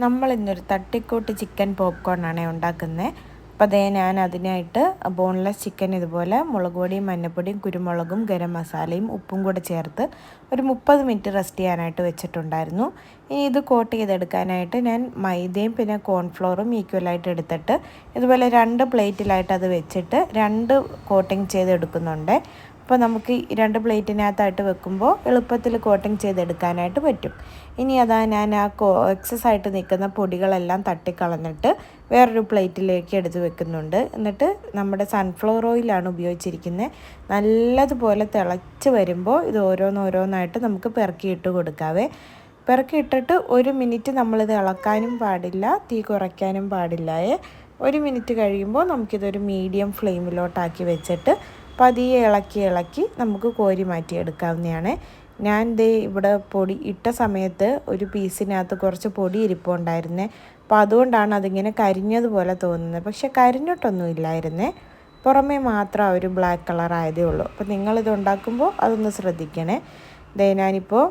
നമ്മൾ ഇന്നൊരു തട്ടിക്കൂട്ട് ചിക്കൻ പോപ്കോൺ ആണ് ഉണ്ടാക്കുന്നത്. അപ്പോൾ അതേ ഞാൻ അതിനായിട്ട് ബോൺലെസ് ചിക്കൻ ഇതുപോലെ മുളക് പൊടിയും മഞ്ഞൾപ്പൊടിയും കുരുമുളകും ഗരം മസാലയും ഉപ്പും കൂടെ ചേർത്ത് ഒരു 30 മിനിറ്റ് റെസ്റ്റ് ചെയ്യാനായിട്ട് വെച്ചിട്ടുണ്ടായിരുന്നു. ഇനി ഇത് കോട്ട് ചെയ്തെടുക്കാനായിട്ട് ഞാൻ മൈദയും പിന്നെ കോൺഫ്ലോറും ഈക്വലായിട്ട് എടുത്തിട്ട് ഇതുപോലെ 2 പ്ലേറ്റിലായിട്ട് അത് വെച്ചിട്ട് 2 കോട്ടിങ് ചെയ്തെടുക്കുന്നുണ്ട്. അപ്പോൾ നമുക്ക് ഈ 2 പ്ലേറ്റിനകത്തായിട്ട് വെക്കുമ്പോൾ എളുപ്പത്തിൽ കോട്ടിങ് ചെയ്തെടുക്കാനായിട്ട് പറ്റും. ഇനി അതാ ഞാൻ ആ എക്സസ് ആയിട്ട് നിൽക്കുന്ന പൊടികളെല്ലാം തട്ടിക്കളഞ്ഞിട്ട് വേറൊരു പ്ലേറ്റിലേക്ക് എടുത്ത് വെക്കുന്നുണ്ട്. എന്നിട്ട് നമ്മുടെ സൺഫ്ലവർ ഓയിലാണ് ഉപയോഗിച്ചിരിക്കുന്നത്. നല്ലതുപോലെ തിളച്ച് വരുമ്പോൾ ഇത് ഓരോന്നോരോന്നായിട്ട് നമുക്ക് പെറുക്കിയിട്ട് കൊടുക്കാവേ. പെറുക്കിയിട്ടിട്ട് 1 മിനിറ്റ് നമ്മളിത് ഇളക്കാനും പാടില്ല, തീ കുറയ്ക്കാനും പാടില്ലായേ. 1 മിനിറ്റ് കഴിയുമ്പോൾ നമുക്കിതൊരു മീഡിയം ഫ്ലെയിമിലോട്ടാക്കി വെച്ചിട്ട് പതിയെ ഇളക്കി നമുക്ക് കോരി മാറ്റിയെടുക്കാവുന്നതാണ്. ഞാൻ ഇവിടെ പൊടി ഇട്ട സമയത്ത് ഒരു പീസിനകത്ത് കുറച്ച് പൊടി ഇരിപ്പുണ്ടായിരുന്നേ. അപ്പോൾ അതുകൊണ്ടാണ് അതിങ്ങനെ കരിഞ്ഞതുപോലെ തോന്നുന്നത്. പക്ഷെ കരിഞ്ഞിട്ടൊന്നും ഇല്ലായിരുന്നേ, പുറമേ മാത്രം ഒരു ബ്ലാക്ക് കളർ ആയതേ ഉള്ളൂ. അപ്പോൾ നിങ്ങളിത് ഉണ്ടാക്കുമ്പോൾ അതൊന്ന് ശ്രദ്ധിക്കണേ. ഞാനിപ്പോൾ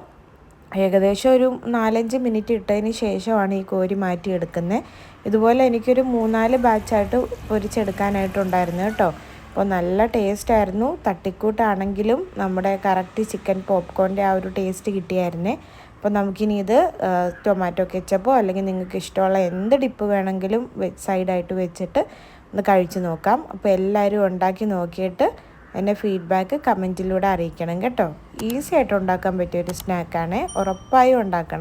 ഏകദേശം ഒരു 4-5 മിനിറ്റ് ഇട്ടതിന് ശേഷമാണ് ഈ കോരി മാറ്റിയെടുക്കുന്നത്. ഇതുപോലെ എനിക്കൊരു 3-4 ബാച്ചായിട്ട് പൊരിച്ചെടുക്കാനായിട്ടുണ്ടായിരുന്നു കേട്ടോ. അപ്പോൾ നല്ല ടേസ്റ്റായിരുന്നു. തട്ടിക്കൂട്ടാണെങ്കിലും നമ്മുടെ കറക്റ്റ് ചിക്കൻ പോപ്കോണിൻ്റെ ആ ഒരു ടേസ്റ്റ് കിട്ടിയായിരുന്നേ. അപ്പോൾ നമുക്കിനി ഇത് ടൊമാറ്റോ കെച്ചപ്പോ അല്ലെങ്കിൽ നിങ്ങൾക്ക് ഇഷ്ടമുള്ള എന്ത് ഡിപ്പ് വേണമെങ്കിലും സൈഡായിട്ട് വെച്ചിട്ട് ഒന്ന് കഴിച്ച് നോക്കാം. അപ്പോൾ എല്ലാവരും ഉണ്ടാക്കി നോക്കിയിട്ട് എൻ്റെ ഫീഡ്ബാക്ക് കമൻറ്റിലൂടെ അറിയിക്കണം കേട്ടോ. ഈസി ആയിട്ട് ഉണ്ടാക്കാൻ പറ്റിയൊരു സ്നാക്കാണ്, ഉറപ്പായും ഉണ്ടാക്കണം.